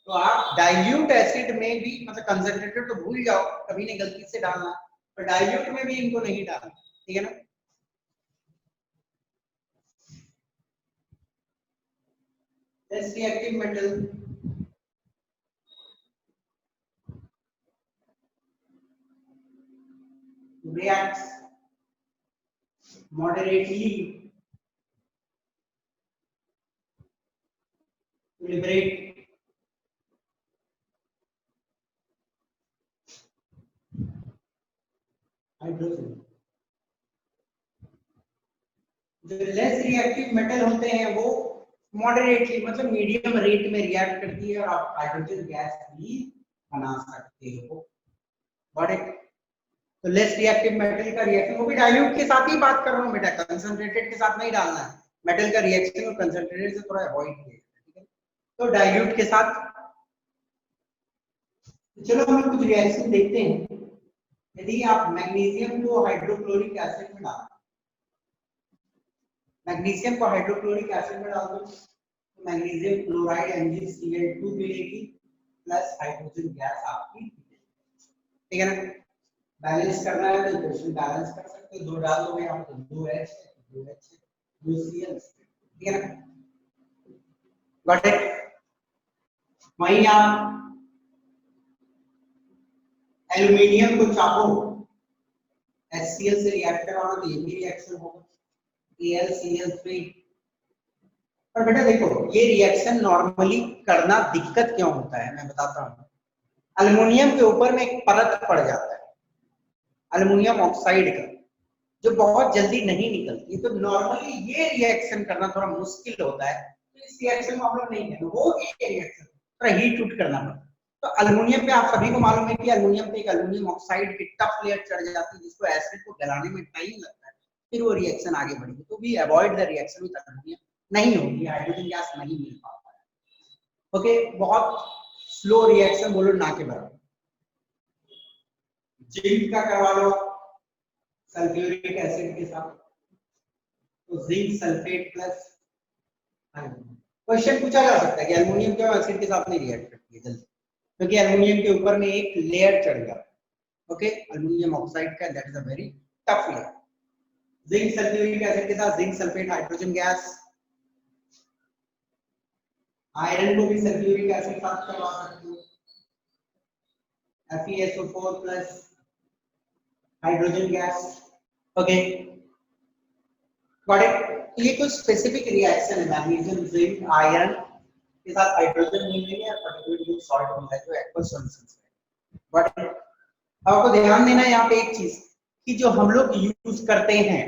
तो आप डाइल्यूट एसिड में भी, मतलब कंसंट्रेटेड तो भूल जाओ, कभी नहीं गलती से डालना, पर डाइल्यूट में भी इनको नहीं डालना, ठीक है ना। Less reactive metal, reacts moderately to liberate hydrogen. जो लेस रिएक्टिव मेटल होते हैं वो मॉडरेटली, मतलब मीडियम रेट में रिएक्ट करती है और आप हाइड्रोजन गैस भी बना सकते हो। Got it? तो लेस रिएक्टिव मेटल का रिएक्शन, वो भी डाइल्यूट के साथ ही बात कर रहा हूँ बेटा, कंसंट्रेटेड के साथ नहीं डालना है। मेटल का रिएक्शन और कंसंट्रेटेड से थोड़ा अवॉइड कीजिए, ठीक है। तो डाइल्यूट के साथ, चलो हम कुछ रिएक्शन देखते हैं। यदि आप मैग्नीशियम को हाइड्रोक्लोरिक एसिड में डाल, मैग्नीशियम को हाइड्रोक्लोरिक एसिड में डाल दो तो मैग्नीशियम क्लोराइड MgCl2 मिलेगी प्लस हाइड्रोजन गैस आपकी, ठीक है ना। बैलेंस करना है तो इक्वेशन बैलेंस कर सकते हो, 2 डाल दोगे आप तो 2H 2Cl, ठीक है ना। Got it? वहीं आप एल्यूमिनियम को चाहो HCl से रिएक्ट करवाना तो ये भी रिएक्शन होगा, AlCl3। पर बेटा देखो, ये रिएक्शन नॉर्मली करना दिक्कत क्यों होता है मैं बताता हूँ। एल्युमिनियम के ऊपर में एक परत पड़ जाता है एल्युमिनियम ऑक्साइड का, जो बहुत जल्दी नहीं निकलती, तो नॉर्मली ये रिएक्शन करना थोड़ा मुश्किल होता है। तो इस रिएक्शन को हम लोग नहीं करेंगे, वो ये रिएक्शन थोड़ा हीट उट करना पड़ता है। तो अल्युमिनियम पे आप सभी को मालूम है कि अल्युमिनियम पे एक अल्युमिनियम ऑक्साइड की टफ लेयर चढ़ जाती है जिसको एसिड को गलाने में टाइम लगता है, फिर वो रिएक्शन आगे बढ़ेगी। तो we avoid the reaction with aluminium, नहीं होगी, हाइड्रोजन गैस नहीं मिल पाता है। ओके, बहुत स्लो रिएक्शन, बोलो ना के बराबर। जिंक का करवा लो सल्फ्यूरिक एसिड के साथ, तो जिंक सल्फेट प्लस। क्वेश्चन पूछा जा सकता है कि एल्युमिनियम क्यों एसिड के साथ नहीं रिएक्ट करती है जल्दी, क्योंकि एल्युमिनियम के ऊपर में एक लेयर चढ़ गया। ओके, एल्युमिनियम ऑक्साइड का, that is a very tough layer. Zinc sulphuric acid के साथ zinc sulphate hydrogen gas. Iron को भी सल्फ्यूरिक एसिड साथ करवा सकते हो, FeSO4 plus hydrogen gas. Okay, got it. ये कुछ स्पेसिफिक रिएक्शन है, मैग्नीशियम जिंक आयरन के साथ हाइड्रोजन मिलेंगे और पर्टिकुलरली सॉल्ट मिलता है जो एक्वस सॉल्यूशंस है। बट आपको ध्यान देना है यहाँ पे एक चीज कि जो हम लोग यूज करते हैं,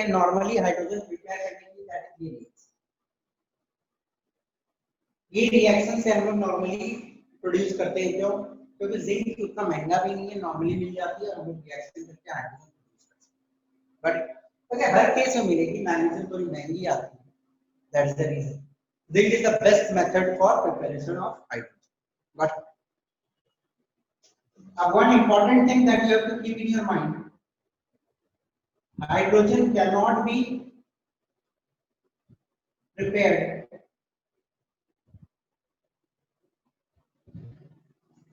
नॉर्मली हाइड्रोजन प्रिपेयर करने के लिए, दैट इज ये रिएक्शन से हम लोग नॉर्मली प्रोड्यूस करते हैं। क्यों? क्योंकि जिंक उतना महंगा भी नहीं है, नॉर्मली मिल जाती है और हम लोग रिएक्शन करके हाइड्रोजन प्रोड्यूस कर सकते हैं। बट अगर हर केस में मिलेगी, मैग्नीशियम थोड़ी महंगी आती है, that is the reason zinc is the best method for preparation of hydrogen. But one important thing that you have to keep in your mind, hydrogen cannot be prepared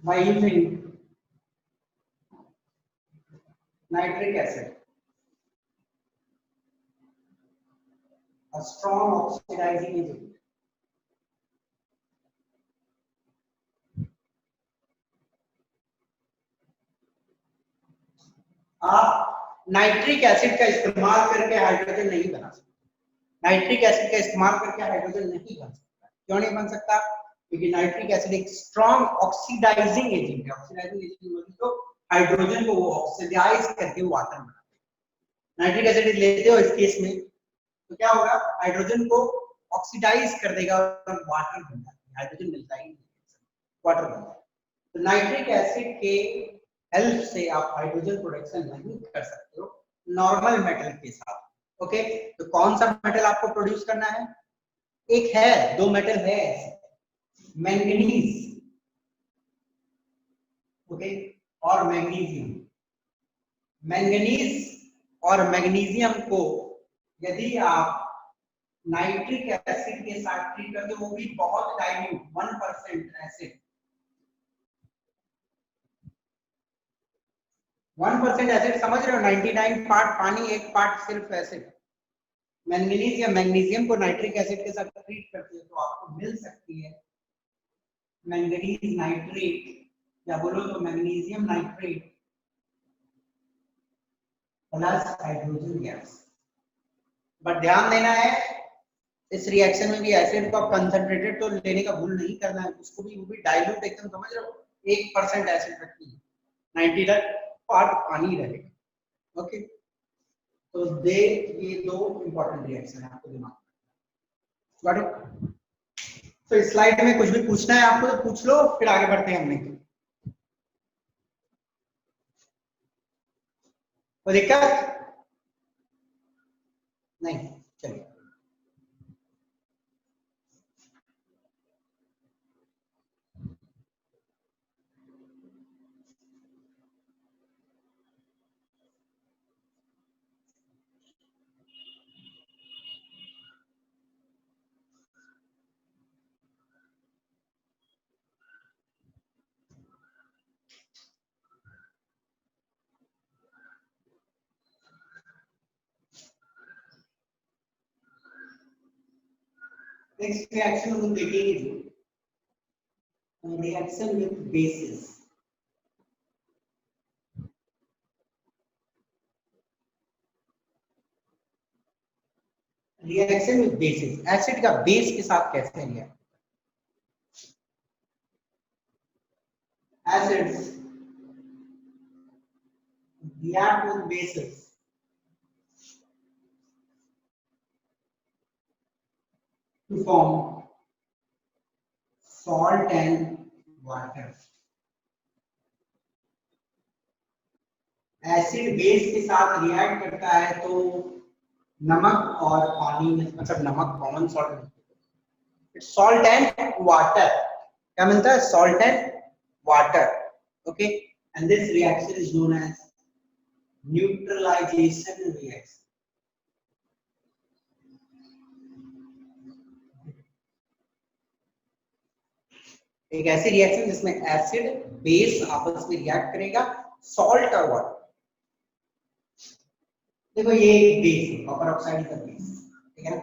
by using nitric acid, a strong oxidizing agent. आप nitric acid का इस्तेमाल करके hydrogen नहीं बना सकते। Nitric acid का इस्तेमाल करके हाइड्रोजन नहीं बन सकता। क्यों नहीं बन सकता? क्योंकि नाइट्रिक एसिड एक स्ट्रॉन्ग ऑक्सीडाइजिंग एजेंट है। ऑक्सीडाइजिंग एजेंट मतलब तो हाइड्रोजन को वो ऑक्सीडाइज करके वाटर बनाते हैं। नाइट्रिक एसिड लेते हो इस केस में तो क्या होगा, हाइड्रोजन को ऑक्सीडाइज कर देगा और वाटर बन जाता है। हाइड्रोजन मिलता ही नहीं, वाटर बनता है। तो नाइट्रिक एसिड के हेल्प से आप हाइड्रोजन प्रोडक्शन नहीं कर सकते हो नॉर्मल मेटल के साथ। ओके, तो कौन सा मेटल आपको प्रोड्यूस करना है? एक है, दो मेटल है, मैंगनीज, ओके, और मैग्नीशियम। मैंगनीज और मैग्नीशियम को यदि आप नाइट्रिक एसिड के साथ ट्रीट करते हो, वो भी बहुत डाइल्यूट 1% एसिड, 1% एसिड समझ रहे हो, 99 पार्ट पानी, 1 पार्ट सिर्फ एसिड। मैंगनीज या मैग्नीशियम को नाइट्रिक एसिड के साथ ट्रीट करते हो तो आपको मिल सकती है मैंगनीज नाइट्रेट, या बोलो तो magnesium nitrate plus hydrogen gas. But ध्यान देना है, इस रिएक्शन में भी एसिड को आप कंसंट्रेटेड तो लेने का भूल नहीं करना है, उसको भी वो भी डाइल्यूट एकदम, समझ रहे हो, 1% एसिड रखनी है, 99 पार्ट पानी रहेगा। ओके, तो ये दो इंपॉर्टेंट रिएक्शन है, आपको दिमाग में। Got it? तो इस स्लाइड में कुछ भी पूछना है आपको तो पूछ लो, फिर आगे बढ़ते हैं। हमने कोई दिक्कत नहीं? चलिए, नेक्स्ट रिएक्शन हम देखेंगे, reaction with basis. Reaction with basis, acid का बेस के साथ कैसे react? Acids react with bases to form salt and water. Acid base के साथ रिएक्ट करता है तो नमक और पानी में, मतलब नमक common salt, salt and water, क्या मिलता है? Salt and water. Okay, and this reaction is known as neutralization reaction. एक ऐसी रिएक्शन जिसमें एसिड बेस आपस में रिएक्ट करेगा, सॉल्ट और वाटर. देखो ये एक बेस है, कॉपर ऑक्साइड का बेस, ठीक है ना.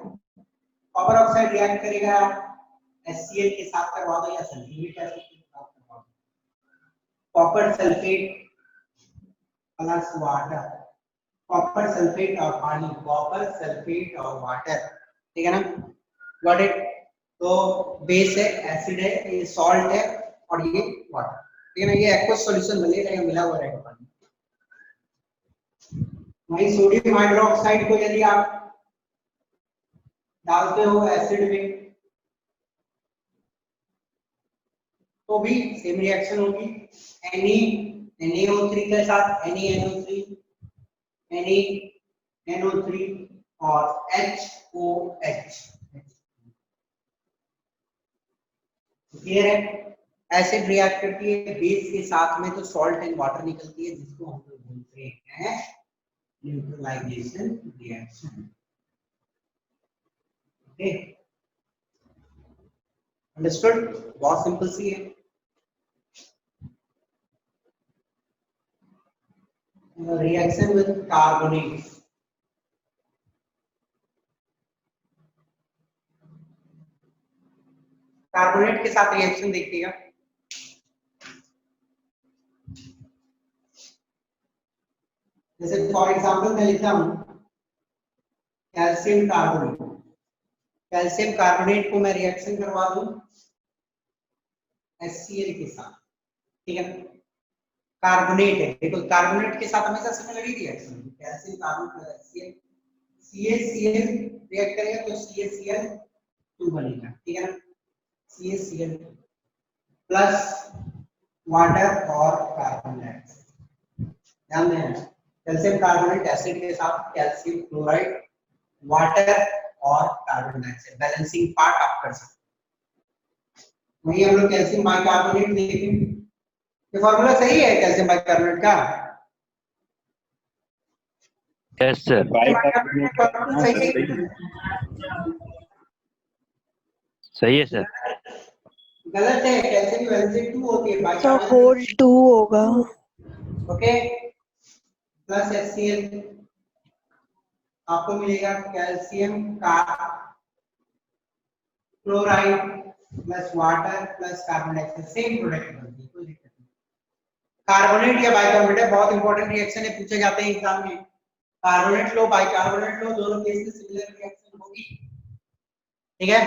कॉपर ऑक्साइड रिएक्ट करेगा HCl के साथ करवा दो या सल्फ्यूरिक एसिड के साथ करवा दो. Copper sulphate plus water, copper sulphate और पानी, कॉपर सल्फेट और वाटर, ठीक है ना. Got it. तो बेस है, एसिड है, ये सॉल्ट है और ये वाटर, ठीक है ना. ये एक्वस सॉल्यूशन बनेगा, मिला हुआ रहेगा पानी. वही सोडियम हाइड्रोक्साइड को यदि आप डालते हो एसिड में तो भी सेम रिएक्शन होगी. NaO3 के साथ NaNO3, NaNO3 और HOH. क्लियर है? एसिड रिएक्ट करती है बेस के साथ में तो सॉल्ट एंड वाटर निकलती है, जिसको हम लोग बोलते हैं न्यूट्रलाइजेशन रिएक्शन. Okay, understood? बहुत सिंपल सी है. Reaction with carbonates. कार्बोनेट के साथ रिएक्शन देखिएगा. जैसे फॉर एग्जांपल मैं लिखता हूं कैल्शियम कार्बोनेट. कैल्शियम कार्बोनेट को मैं रिएक्शन करवा दूं HCl के साथ, ठीक है. कार्बोनेट है, देखो कार्बोनेट के साथ हमेशा सिमिलर ही reaction, calcium carbonate plus HCl, CaCl react करेगा तो CaCl2 बनेगा, ठीक है ना. CaCl प्लस वाटर और कार्बन डाइऑक्साइड. ध्यान देना, कैल्शियम कार्बोनेट एसिड के साथ कैल्शियम क्लोराइड, वाटर और कार्बन डाइऑक्साइड, बैलेंसिंग पार्ट आप कर सकते. वही हम लोग कैल्शियम बाइकार्बोनेट देखेंगे. ये फार्मूला सही है कैल्शियम बाइकार्बोनेट का? Yes sir. सही है सर. गलत है, कैल्शियम की वैलेंसी 2 होती है, तो बाइकार्बोनेट होल 2 होगा. ओके, प्लस HCl आपको मिलेगा कैल्शियम का chloride plus water plus carbon dioxide, same product बनती है, कोई दिक्कत नहीं. कार्बोनेट या बाइकार्बोनेट बहुत इंपॉर्टेंट रिएक्शन है, पूछे जाते हैं एग्जाम में. कार्बोनेट लो बाइकार्बोनेट लो, दोनों केस में सिमिलर रिएक्शन होगी, ठीक है.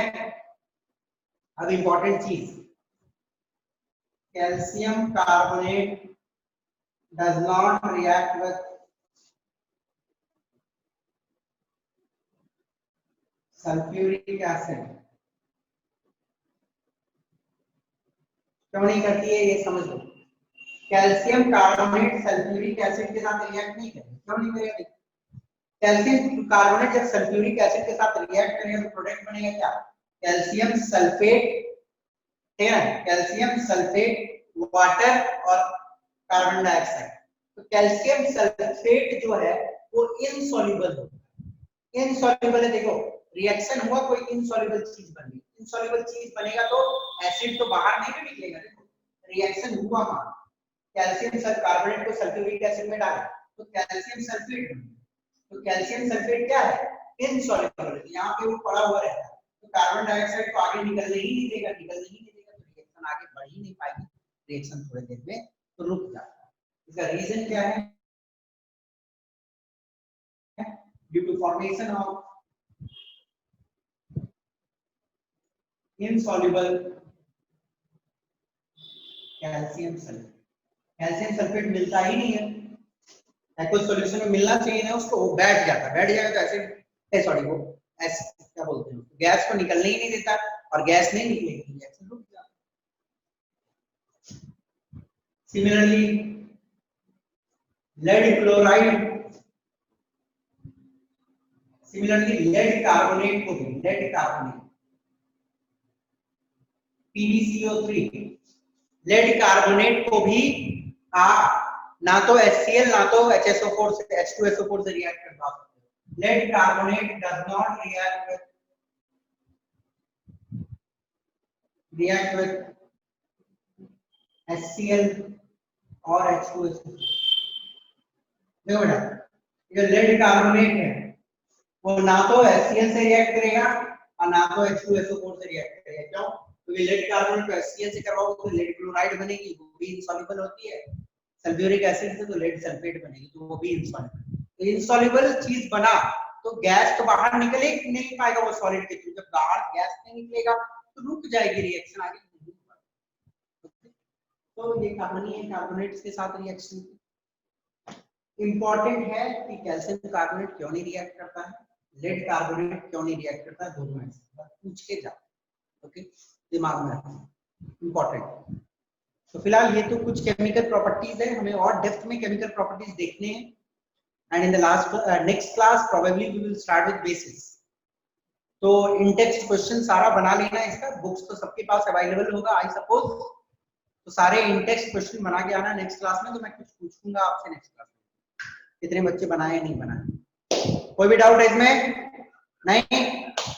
अब इंपॉर्टेंट चीज, calcium carbonate does not react with sulfuric acid. क्यों नहीं करती है ये समझ लो. कैल्शियम कार्बोनेट सल्फ्यूरिक एसिड के साथ रिएक्ट नहीं करेगा. क्यों नहीं करेगा? कैल्शियम कार्बोनेट जब सल्फ्यूरिक एसिड के साथ रिएक्ट करेगा तो प्रोडक्ट बनेगा क्या? कैल्शियम सल्फेट, ठीक है, कैल्शियम सल्फेट वाटर और कार्बन डाइऑक्साइड. तो कैल्शियम सल्फेट जो है वो इनसॉल्युबल होता है. इनसॉल्युबल है, देखो रिएक्शन हुआ, कोई इनसॉल्युबल चीज बनी. इनसॉल्युबल चीज बनेगा तो एसिड तो बाहर नहीं निकलेगा. देखो रिएक्शन हुआ, मान कैल्शियम सल्फेट कार्बोनेट को सल्फ्यूरिक एसिड में डाला तो कैल्शियम सल्फेट बन गया. तो कैल्शियम सल्फेट क्या है? इनसॉल्युबल है, यहाँ पे वो पड़ा हुआ रहता है. तो कार्बन डाइऑक्साइड को आगे निकलने ही नहीं देगा, निकलने ही नहीं देगा, तो रिएक्शन आगे बढ़ ही नहीं पाएगी. रिएक्शन थोड़ी देर में तो रुक जाता है. इसका रीजन क्या है? Due to formation of insoluble calcium sulphate. Calcium sulphate मिलता ही नहीं है, एक्वस सॉल्यूशन में मिलना चाहिए ना उसको, वो बैठ जाता, बैठ जाएगा तो एसिड सॉरी वो क्या बोलते हैं, गैस को निकलने ही नहीं देता, और गैस नहीं निकलेगी रिएक्शन रुक जाता. Similarly lead chloride, similarly lead carbonate को भी, lead carbonate PbCO3, lead carbonate को भी आप ना तो HCl ना तो HSO4 से H2SO4 से रिएक्ट कर सकते हो। Lead carbonate does not react with HCl और H2SO4। देखो बेटा, ये लेड कार्बोनेट है, वो ना तो HCl से रिएक्ट करेगा और ना तो H2SO4 से रिएक्ट करेगा। क्यों? क्योंकि लेड कार्बोनेट को HCl से करवाओगे तो लेड क्लोराइड बनेगी, वो भी इनसॉल्युबल होती है। सल्फ्यूरिक एसिड से तो लेड सल्फेट बनेगी, तो वो भी इनसॉल्युबल। तो इनसॉल्युबल चीज बना तो गैस तो बाहर निकले नहीं पाएगा वो सॉलिड के थ्रू। जब बाहर गैस नहीं निकलेगा तो रुक जाएगी रिएक्शन, आगे नहीं हो पाएगी। तो ये कहानी है कार्बोनेट्स के साथ रिएक्शन की। इंपॉर्टेंट है कि कैल्शियम कार्बोनेट क्यों नहीं रिएक्ट करता है, लेड कार्बोनेट क्यों नहीं रिएक्ट करता है, दोनों में से पूछ के जाओ। ओके, दिमाग में रखना, इंपॉर्टेंट। तो फिलहाल ये तो कुछ केमिकल प्रॉपर्टीज है, हमें और डेप्थ में केमिकल प्रॉपर्टीज देखने हैं। And in the last next class probably we will start with basis. तो इन टेक्स्ट क्वेश्चन सारा बना लेना, इसका बुक्स तो सबके पास अवेलेबल होगा आई सपोज। तो सारे इन टेक्स्ट क्वेश्चन बना के आना नेक्स्ट क्लास में, तो मैं कुछ पूछूंगा आपसे नेक्स्ट क्लास में, कितने बच्चे बनाए नहीं बनाए। कोई भी डाउट है इसमें? नहीं?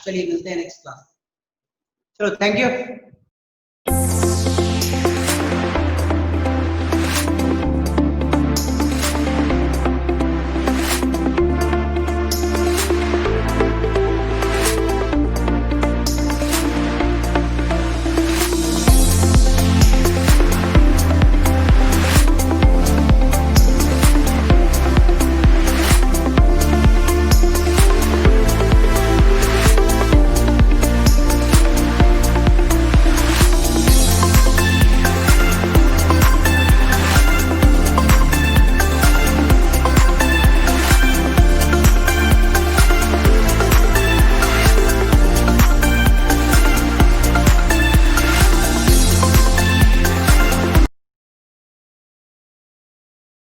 चलिए मिलते हैं नेक्स्ट क्लास। चलो, थैंक यू।